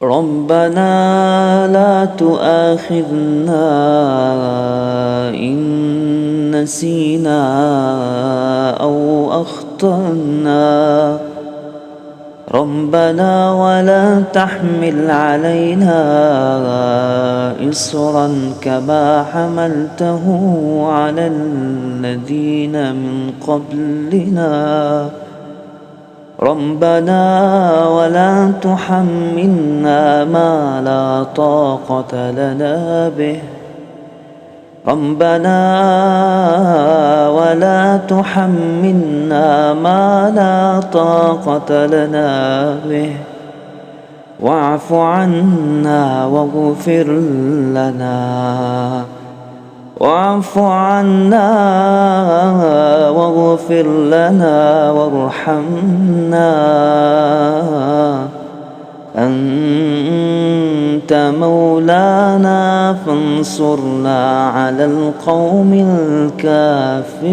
ربنا لا تؤاخذنا إن نسينا أو أخطأنا ربنا ولا تحمل علينا إصرا كما حملته على الذين من قبلنا ربنا ولا تحملنا ما لا طاقة لنا به ربنا ولا تحملنا ما لا طاقة لنا به واعف عنا واغفر لنا واعف عنا واغفر لنا وارحمنا أنت مولانا فانصرنا على القوم الكافرين.